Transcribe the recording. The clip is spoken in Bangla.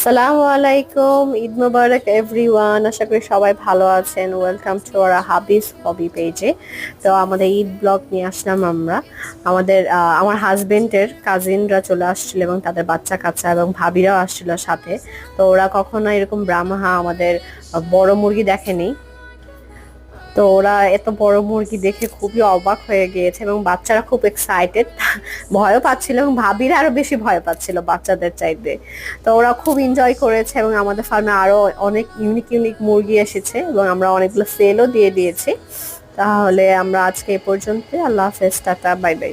আসসালামু আলাইকুম, ঈদ মোবারক এভরিওয়ান। আশা করি সবাই ভালো আছেন। ওয়েলকাম টু আওয়ার হাবিস হবি পেজে। তো আমাদের ঈদ ব্লগ নিয়ে আসলাম আমরা। আমার হাজবেন্ডের কাজিনরা চলে আসছিল এবং তাদের বাচ্চা কাচ্চা এবং ভাবিরাও আসছিল সাথে। তো ওরা কখনো এরকম ব্রাহ্মা আমাদের বড় মুরগি দেখেনি। তো ওরা এত বড় মুরগি দেখে খুবই অবাক হয়ে গিয়েছে এবং বাচ্চারা খুব এক্সাইটেড, ভয়ও পাচ্ছিল এবং ভাবিরা আরো বেশি ভয় পাচ্ছিল বাচ্চাদের চাইতে। তো ওরা খুব এনজয় করেছে এবং আমাদের ফার্মে আরো অনেক ইউনিক ইউনিক মুরগি এসেছে এবং আমরা অনেকগুলো সেলও দিয়ে দিয়েছি। তাহলে আমরা আজকে এ পর্যন্ত। আল্লাহ হাফেজ, টাটা, বাই বাই।